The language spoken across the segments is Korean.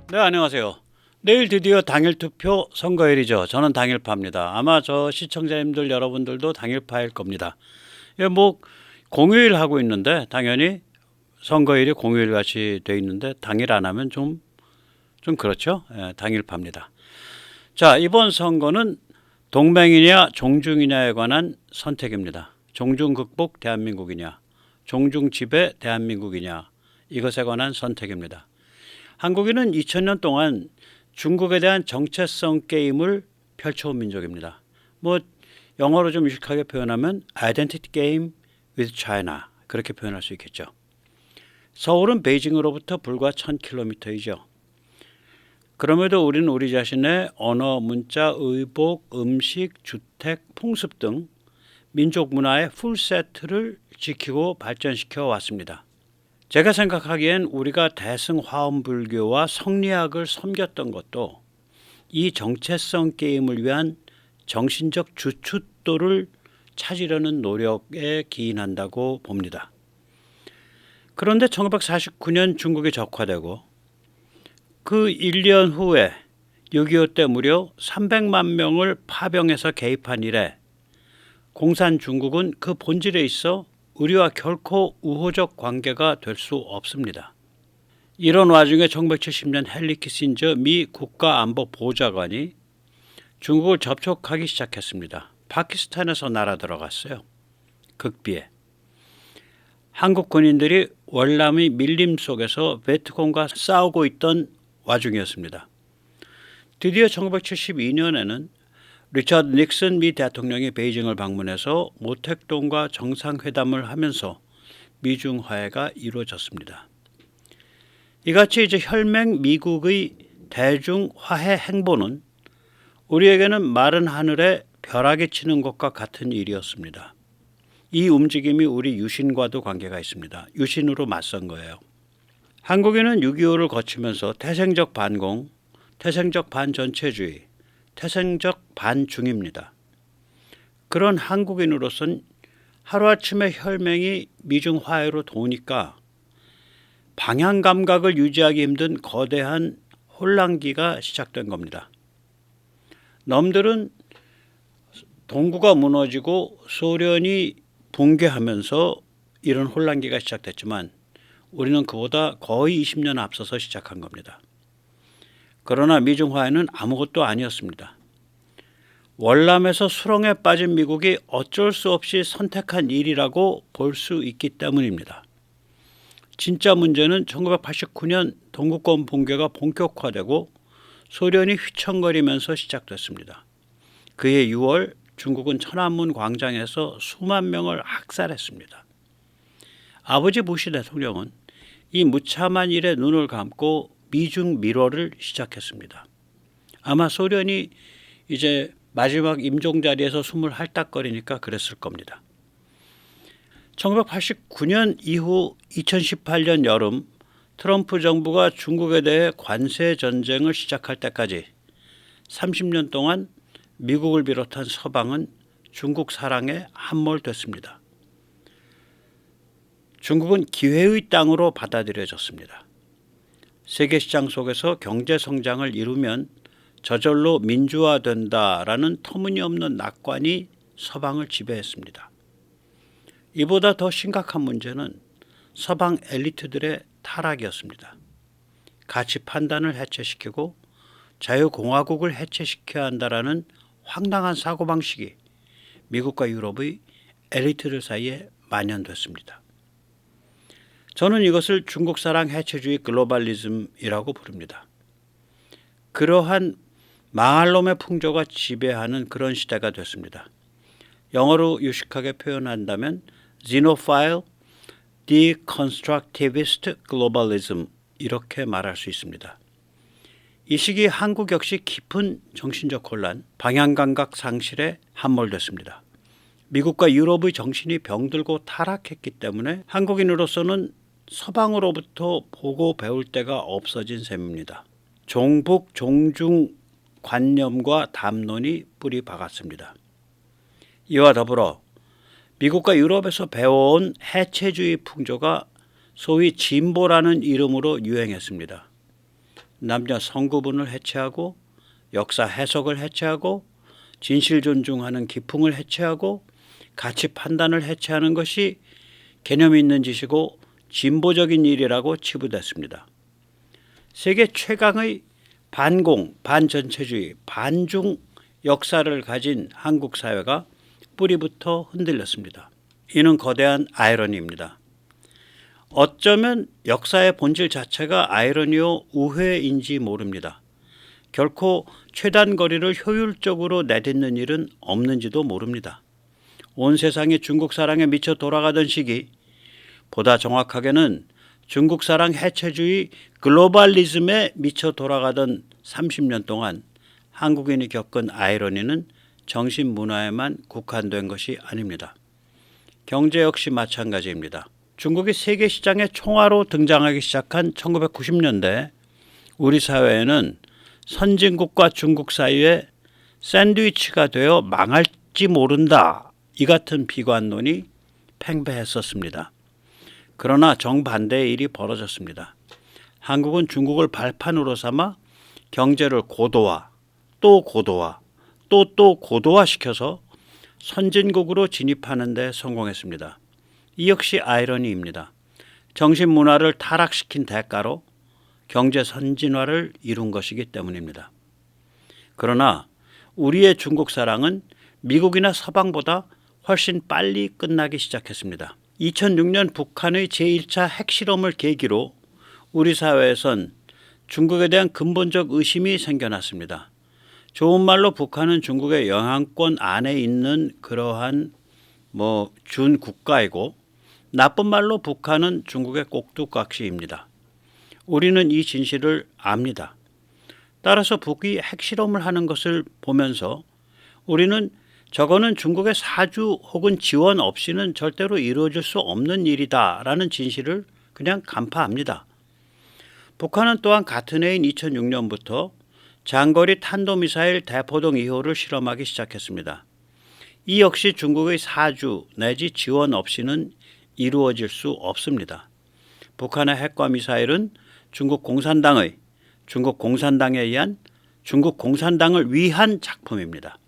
네, 안녕하세요. 내일 드디어 당일 투표 선거일이죠. 저는 당일파입니다. 아마 저 시청자님들 여러분들도 당일파일 겁니다. 예, 뭐 공휴일 하고 있는데 당연히 선거일이 공휴일 같이 돼 있는데 당일 안 하면 좀 그렇죠. 예, 당일파입니다. 자, 이번 선거는 동맹이냐 종중이냐에 관한 선택입니다. 종중 극복 대한민국이냐, 종중 지배 대한민국이냐, 이것에 관한 선택입니다. 한국인은 2000년 동안 중국에 대한 정체성 게임을 펼쳐온 민족입니다. 뭐 영어로 좀 유식하게 표현하면 Identity Game with China, 그렇게 표현할 수 있겠죠. 서울은 베이징으로부터 불과 1000km이죠. 그럼에도 우리는 우리 자신의 언어, 문자, 의복, 음식, 주택, 풍습 등 민족 문화의 풀세트를 지키고 발전시켜 왔습니다. 제가 생각하기엔 우리가 대승화엄불교와 성리학을 섬겼던 것도 이 정체성 게임을 위한 정신적 주춧돌을 찾으려는 노력에 기인한다고 봅니다. 그런데 1949년 중국이 적화되고 그 1년 후에 6.25 때 무려 300만 명을 파병해서 개입한 이래 공산 중국은 그 본질에 있어 우리와 결코 우호적 관계가 될 수 없습니다. 이런 와중에 1970년 헨리 키신저 미 국가안보보좌관이 중국을 접촉하기 시작했습니다. 파키스탄에서 날아 들어갔어요. 극비에. 한국 군인들이 월남의 밀림 속에서 베트콩과 싸우고 있던 와중이었습니다. 드디어 1972년에는 리처드 닉슨 미 대통령이 베이징을 방문해서 모택동과 정상회담을 하면서 미중 화해가 이루어졌습니다. 이같이 이제 혈맹 미국의 대중 화해 행보는 우리에게는 마른 하늘에 벼락이 치는 것과 같은 일이었습니다. 이 움직임이 우리 유신과도 관계가 있습니다. 유신으로 맞선 거예요. 한국인은 6.25를 거치면서 태생적 반공, 태생적 반전체주의, 태생적 반중입니다. 그런 한국인으로선 하루아침에 혈맹이 미중 화해로 도니까 방향 감각을 유지하기 힘든 거대한 혼란기가 시작된 겁니다. 놈들은 동구가 무너지고 소련이 붕괴하면서 이런 혼란기가 시작됐지만 우리는 그보다 거의 20년 앞서서 시작한 겁니다. 그러나 미중 화해는 아무것도 아니었습니다. 월남에서 수렁에 빠진 미국이 어쩔 수 없이 선택한 일이라고 볼 수 있기 때문입니다. 진짜 문제는 1989년 동구권 붕괴가 본격화되고 소련이 휘청거리면서 시작됐습니다. 그해 6월 중국은 천안문 광장에서 수만 명을 학살했습니다. 아버지 부시 대통령은 이 무참한 일에 눈을 감고 미중 밀월을 시작했습니다. 아마 소련이 이제 마지막 임종 자리에서 숨을 헐떡거리니까 그랬을 겁니다. 1989년 이후 2018년 여름 트럼프 정부가 중국에 대해 관세 전쟁을 시작할 때까지 30년 동안 미국을 비롯한 서방은 중국 사랑에 함몰됐습니다. 중국은 기회의 땅으로 받아들여졌습니다. 세계 시장 속에서 경제 성장을 이루면 저절로 민주화된다라는 터무니없는 낙관이 서방을 지배했습니다. 이보다 더 심각한 문제는 서방 엘리트들의 타락이었습니다. 가치 판단을 해체시키고 자유공화국을 해체시켜야 한다라는 황당한 사고방식이 미국과 유럽의 엘리트들 사이에 만연됐습니다. 저는 이것을 중국 사랑 해체주의 글로벌리즘이라고 부릅니다. 그러한 망할 놈의 풍조가 지배하는 그런 시대가 됐습니다. 영어로 유식하게 표현한다면 Xenophile Deconstructivist Globalism, 이렇게 말할 수 있습니다. 이 시기 한국 역시 깊은 정신적 혼란, 방향감각 상실에 함몰됐습니다. 미국과 유럽의 정신이 병들고 타락했기 때문에 한국인으로서는 서방으로부터 보고 배울 데가 없어진 셈입니다. 종북 종중 관념과 담론이 뿌리 박았습니다. 이와 더불어 미국과 유럽에서 배워온 해체주의 풍조가 소위 진보라는 이름으로 유행했습니다. 남녀 성구분을 해체하고 역사 해석을 해체하고 진실 존중하는 기풍을 해체하고 가치 판단을 해체하는 것이 개념 있는 짓이고 진보적인 일이라고 치부됐습니다. 세계 최강의 반공, 반전체주의, 반중 역사를 가진 한국 사회가 뿌리부터 흔들렸습니다. 이는 거대한 아이러니입니다. 어쩌면 역사의 본질 자체가 아이러니요 우회인지 모릅니다. 결코 최단 거리를 효율적으로 내딛는 일은 없는지도 모릅니다. 온 세상이 중국 사랑에 미쳐 돌아가던 시기, 보다 정확하게는 중국 사랑 해체주의 글로벌리즘에 미쳐 돌아가던 30년 동안 한국인이 겪은 아이러니는 정신 문화에만 국한된 것이 아닙니다. 경제 역시 마찬가지입니다. 중국이 세계 시장의 총화로 등장하기 시작한 1990년대 우리 사회에는 선진국과 중국 사이에 샌드위치가 되어 망할지 모른다, 이 같은 비관론이 팽배했었습니다. 그러나 정반대의 일이 벌어졌습니다. 한국은 중국을 발판으로 삼아 경제를 고도화, 또 고도화, 또 고도화시켜서 선진국으로 진입하는 데 성공했습니다. 이 역시 아이러니입니다. 정신 문화를 타락시킨 대가로 경제 선진화를 이룬 것이기 때문입니다. 그러나 우리의 중국 사랑은 미국이나 서방보다 훨씬 빨리 끝나기 시작했습니다. 2006년 북한의 제1차 핵실험을 계기로 우리 사회에선 중국에 대한 근본적 의심이 생겨났습니다. 좋은 말로 북한은 중국의 영향권 안에 있는 그러한 준국가이고, 나쁜 말로 북한은 중국의 꼭두각시입니다. 우리는 이 진실을 압니다. 따라서 북이 핵실험을 하는 것을 보면서 우리는 저거는 중국의 사주 혹은 지원 없이는 절대로 이루어질 수 없는 일이다라는 진실을 그냥 간파합니다. 북한은 또한 같은 해인 2006년부터 장거리 탄도미사일 대포동 2호를 실험하기 시작했습니다. 이 역시 중국의 사주 내지 지원 없이는 이루어질 수 없습니다. 북한의 핵과 미사일은 중국 공산당에 의한 중국 공산당을 위한 작품입니다.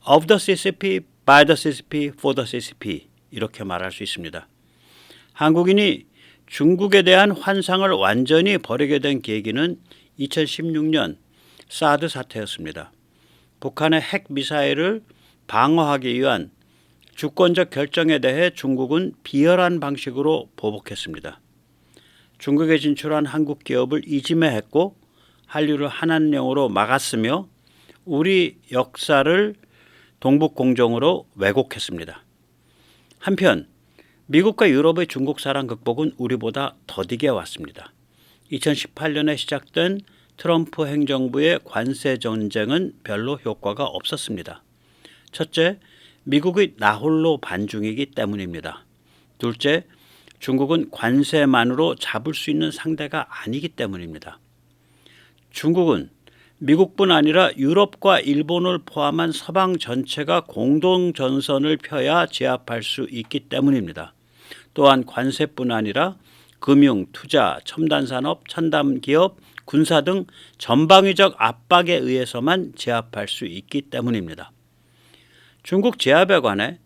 Of the CCP, by the CCP, for the CCP, 이렇게 말할 수 있습니다. 한국인이 중국에 대한 환상을 완전히 버리게 된 계기는 2016년 사드 사태였습니다. 북한의 핵 미사일을 방어하기 위한 주권적 결정에 대해 중국은 비열한 방식으로 보복했습니다. 중국에 진출한 한국 기업을 이지매했고 한류를 한한령으로 막았으며 우리 역사를 동북공정으로 왜곡했습니다. 한편 미국과 유럽의 중국 사랑 극복은 우리보다 더디게 왔습니다. 2018년에 시작된 트럼프 행정부의 관세 전쟁은 별로 효과가 없었습니다. 첫째, 미국의 나홀로 반중이기 때문입니다. 둘째, 중국은 관세만으로 잡을 수 있는 상대가 아니기 때문입니다. 중국은 미국뿐 아니라 유럽과 일본을 포함한 서방 전체가 공동 전선을 펴야 제압할 수 있기 때문입니다. 또한 관세뿐 아니라 금융, 투자, 첨단산업, 첨단기업, 군사 등 전방위적 압박에 의해서만 제압할 수 있기 때문입니다. 중국 제압에 관해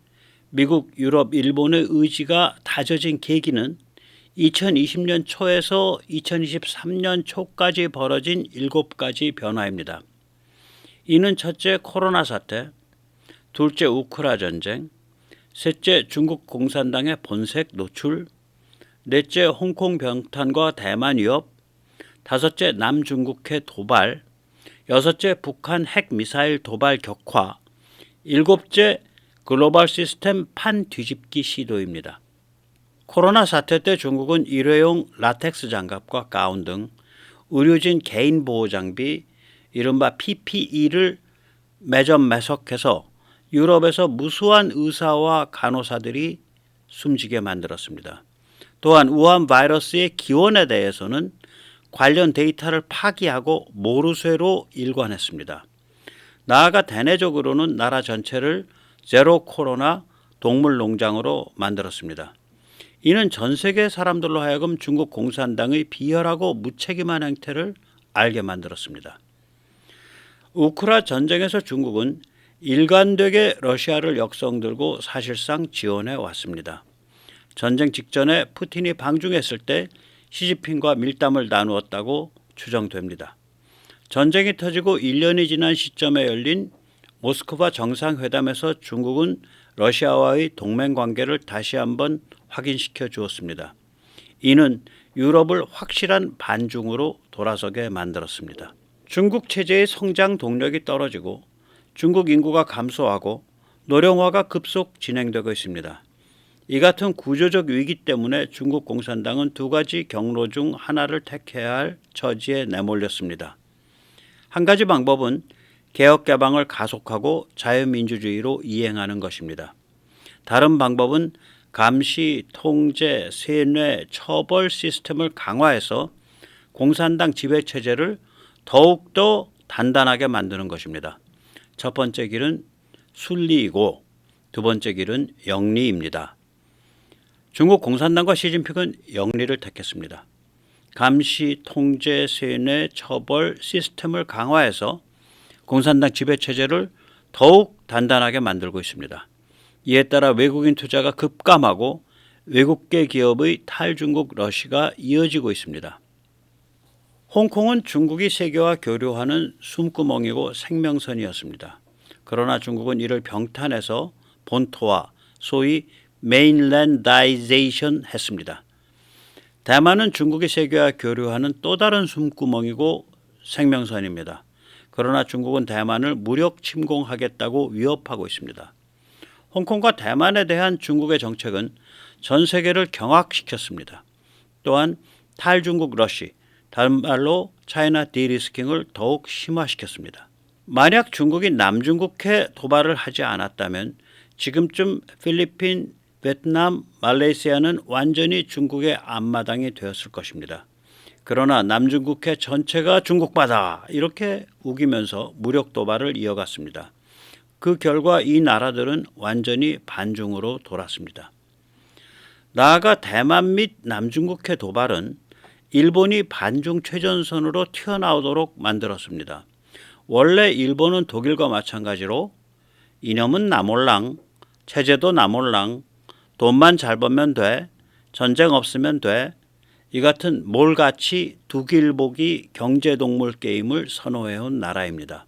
미국, 유럽, 일본의 의지가 다져진 계기는 2020년 초에서 2023년 초까지 벌어진 7가지 변화입니다. 이는 첫째 코로나 사태, 둘째 우크라 전쟁, 셋째 중국 공산당의 본색 노출, 넷째 홍콩 병탄과 대만 위협, 다섯째 남중국해 도발, 여섯째 북한 핵미사일 도발 격화, 일곱째 글로벌 시스템 판 뒤집기 시도입니다. 코로나 사태 때 중국은 일회용 라텍스 장갑과 가운 등 의료진 개인 보호 장비, 이른바 PPE를 매점매석해서 유럽에서 무수한 의사와 간호사들이 숨지게 만들었습니다. 또한 우한 바이러스의 기원에 대해서는 관련 데이터를 파기하고 모르쇠로 일관했습니다. 나아가 대내적으로는 나라 전체를 제로 코로나 동물 농장으로 만들었습니다. 이는 전 세계 사람들로 하여금 중국 공산당의 비열하고 무책임한 행태를 알게 만들었습니다. 우크라 전쟁에서 중국은 일관되게 러시아를 역성들고 사실상 지원해 왔습니다. 전쟁 직전에 푸틴이 방중했을 때 시진핑과 밀담을 나누었다고 추정됩니다. 전쟁이 터지고 1년이 지난 시점에 열린 모스크바 정상회담에서 중국은 러시아와의 동맹 관계를 다시 한번 확인시켜 주었습니다. 이는 유럽을 확실한 반중으로 돌아서게 만들었습니다. 중국 체제의 성장 동력이 떨어지고 중국 인구가 감소하고 노령화가 급속 진행되고 있습니다. 이 같은 구조적 위기 때문에 중국 공산당은 두 가지 경로 중 하나를 택해야 할 처지에 내몰렸습니다. 한 가지 방법은 개혁 개방을 가속하고 자유민주주의로 이행하는 것입니다. 다른 방법은 감시, 통제, 세뇌, 처벌 시스템을 강화해서 공산당 지배체제를 더욱더 단단하게 만드는 것입니다. 첫 번째 길은 순리이고 두 번째 길은 영리입니다. 중국 공산당과 시진핑은 영리를 택했습니다. 감시, 통제, 세뇌, 처벌 시스템을 강화해서 공산당 지배체제를 더욱 단단하게 만들고 있습니다. 이에 따라 외국인 투자가 급감하고 외국계 기업의 탈중국 러시가 이어지고 있습니다. 홍콩은 중국이 세계와 교류하는 숨구멍이고 생명선이었습니다. 그러나 중국은 이를 병탄해서 본토화, 소위 메인랜다이제이션 했습니다. 대만은 중국이 세계와 교류하는 또 다른 숨구멍이고 생명선입니다. 그러나 중국은 대만을 무력 침공하겠다고 위협하고 있습니다. 홍콩과 대만에 대한 중국의 정책은 전 세계를 경악시켰습니다. 또한 탈중국 러시, 다른 말로 차이나 디리스킹을 더욱 심화시켰습니다. 만약 중국이 남중국해 도발을 하지 않았다면 지금쯤 필리핀, 베트남, 말레이시아는 완전히 중국의 앞마당이 되었을 것입니다. 그러나 남중국해 전체가 중국 바다 이렇게 우기면서 무력 도발을 이어갔습니다. 그 결과 이 나라들은 완전히 반중으로 돌았습니다. 나아가 대만 및 남중국해 도발은 일본이 반중 최전선으로 튀어나오도록 만들었습니다. 원래 일본은 독일과 마찬가지로 이념은 나몰랑, 체제도 나몰랑, 돈만 잘 벌면 돼, 전쟁 없으면 돼, 이 같은 몰같이 두길보기 경제동물 게임을 선호해온 나라입니다.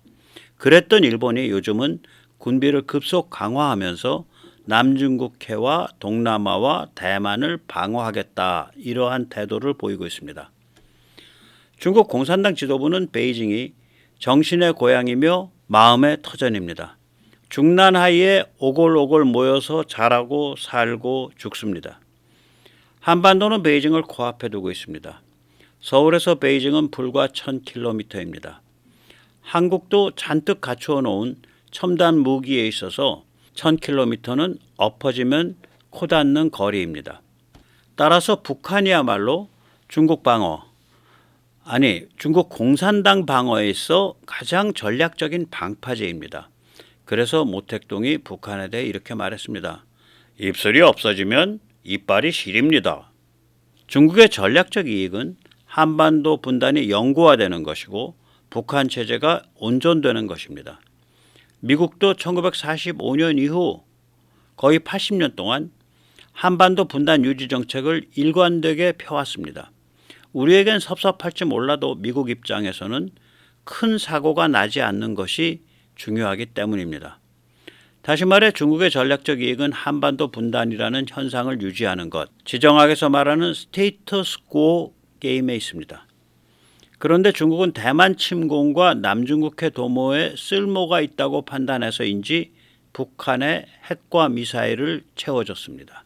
그랬던 일본이 요즘은 군비를 급속 강화하면서 남중국해와 동남아와 대만을 방어하겠다 이러한 태도를 보이고 있습니다. 중국 공산당 지도부는 베이징이 정신의 고향이며 마음의 터전입니다. 중난하이에 오골오골 모여서 자라고 살고 죽습니다. 한반도는 베이징을 코앞에 두고 있습니다. 서울에서 베이징은 불과 1000km입니다. 한국도 잔뜩 갖추어 놓은 첨단 무기에 있어서 1000km는 엎어지면 코 닿는 거리입니다. 따라서 북한이야말로 중국 공산당 방어에 있어 가장 전략적인 방파제입니다. 그래서 모택동이 북한에 대해 이렇게 말했습니다. 입술이 없어지면 이빨이 시립니다. 중국의 전략적 이익은 한반도 분단이 영구화되는 것이고 북한 체제가 온전되는 것입니다. 미국도 1945년 이후 거의 80년 동안 한반도 분단 유지 정책을 일관되게 펴왔습니다. 우리에겐 섭섭할지 몰라도 미국 입장에서는 큰 사고가 나지 않는 것이 중요하기 때문입니다. 다시 말해 중국의 전략적 이익은 한반도 분단이라는 현상을 유지하는 것, 지정학에서 말하는 스테이터스코 게임에 있습니다. 그런데 중국은 대만 침공과 남중국해 도모에 쓸모가 있다고 판단해서인지 북한에 핵과 미사일을 채워줬습니다.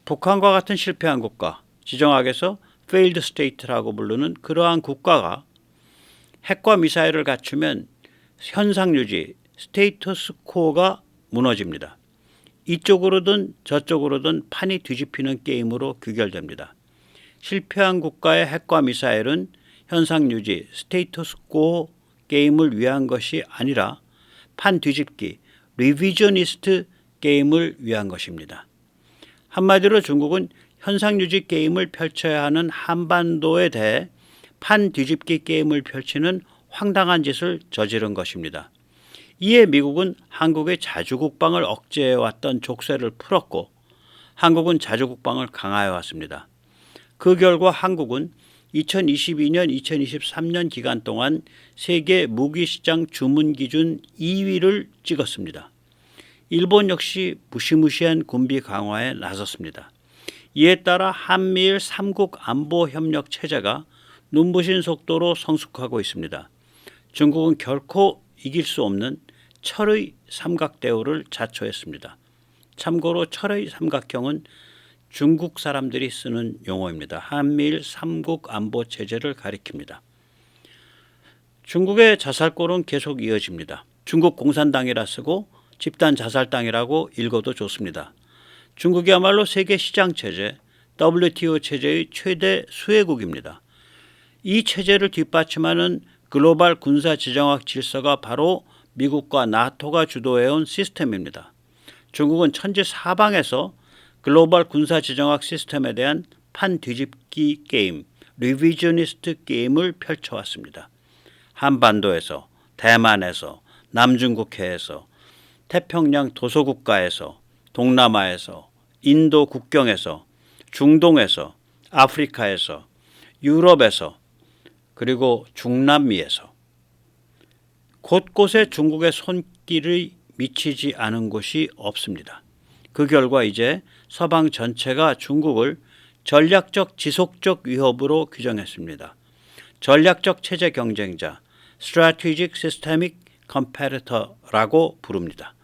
북한과 같은 실패한 국가, 지정학에서 failed state라고 부르는 그러한 국가가 핵과 미사일을 갖추면 현상 유지, 스테이터스코가 무너집니다. 이쪽으로든 저쪽으로든 판이 뒤집히는 게임으로 귀결됩니다. 실패한 국가의 핵과 미사일은 현상 유지, 스테이터스코 게임을 위한 것이 아니라 판 뒤집기, 리비저니스트 게임을 위한 것입니다. 한마디로 중국은 현상 유지 게임을 펼쳐야 하는 한반도에 대해 판 뒤집기 게임을 펼치는 황당한 짓을 저지른 것입니다. 이에 미국은 한국의 자주국방을 억제해왔던 족쇄를 풀었고 한국은 자주국방을 강화해왔습니다. 그 결과 한국은 2022년, 2023년 기간 동안 세계 무기시장 주문 기준 2위를 찍었습니다. 일본 역시 무시무시한 군비 강화에 나섰습니다. 이에 따라 한미일 3국 안보 협력 체제가 눈부신 속도로 성숙하고 있습니다. 중국은 결코 이길 수 없는 철의 삼각대우를 자초했습니다. 참고로 철의 삼각형은 중국 사람들이 쓰는 용어입니다. 한미일 3국 안보 체제를 가리킵니다. 중국의 자살골은 계속 이어집니다. 중국 공산당이라 쓰고 집단 자살당이라고 읽어도 좋습니다. 중국이야말로 세계 시장 체제, WTO 체제의 최대 수혜국입니다. 이 체제를 뒷받침하는 글로벌 군사 지정학 질서가 바로 미국과 나토가 주도해온 시스템입니다. 중국은 천지사방에서 글로벌 군사 지정학 시스템에 대한 판 뒤집기 게임, 리비저니스트 게임을 펼쳐왔습니다. 한반도에서, 대만에서, 남중국해에서, 태평양 도서국가에서, 동남아에서, 인도 국경에서, 중동에서, 아프리카에서, 유럽에서, 그리고 중남미에서 곳곳에 중국의 손길이 미치지 않은 곳이 없습니다. 그 결과 이제 서방 전체가 중국을 전략적 지속적 위협으로 규정했습니다. 전략적 체제 경쟁자, Strategic Systemic Competitor라고 부릅니다.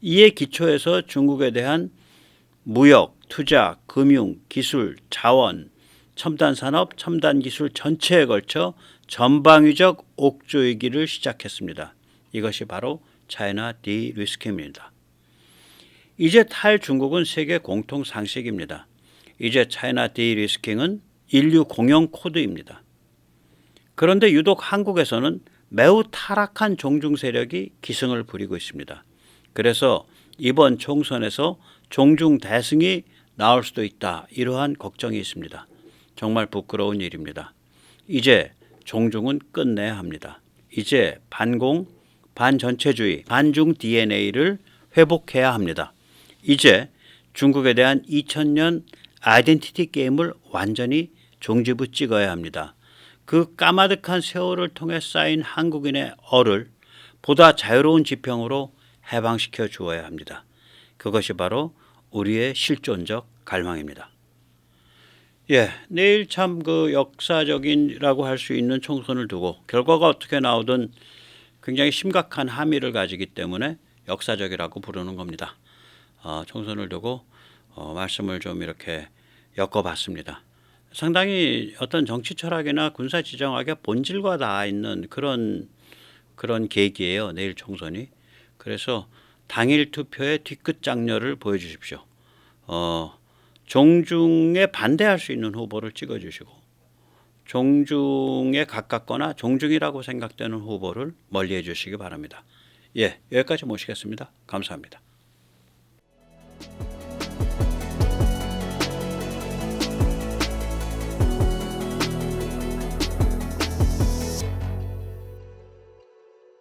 이에 기초해서 중국에 대한 무역, 투자, 금융, 기술, 자원, 첨단 산업, 첨단 기술 전체에 걸쳐 전방위적 옥조이기를 시작했습니다. 이것이 바로 차이나 디리스킹입니다. 이제 탈중국은 세계 공통 상식입니다. 이제 차이나 디리스킹은 인류 공용 코드입니다. 그런데 유독 한국에서는 매우 타락한 종중 세력이 기승을 부리고 있습니다. 그래서 이번 총선에서 종중 대승이 나올 수도 있다. 이러한 걱정이 있습니다. 정말 부끄러운 일입니다. 이제 종중은 끝내야 합니다. 이제 반공, 반전체주의, 반중 DNA를 회복해야 합니다. 이제 중국에 대한 2000년 아이덴티티 게임을 완전히 종지부 찍어야 합니다. 그 까마득한 세월을 통해 쌓인 한국인의 얼을 보다 자유로운 지평으로 해방시켜 주어야 합니다. 그것이 바로 우리의 실존적 갈망입니다. 내일 참 그 역사적인이라고 할 수 있는 총선을 두고 결과가 어떻게 나오든 굉장히 심각한 함의를 가지기 때문에 역사적이라고 부르는 겁니다. 총선을 두고 말씀을 좀 이렇게 엮어봤습니다. 상당히 어떤 정치 철학이나 군사 지정학의 본질과 닿아 있는 그런 계기예요. 내일 총선이. 그래서 당일 투표의 뒤끝 장렬을 보여주십시오. 종중에 반대할 수 있는 후보를 찍어주시고 종중에 가깝거나 종중이라고 생각되는 후보를 멀리해 주시기 바랍니다. 여기까지 모시겠습니다. 감사합니다.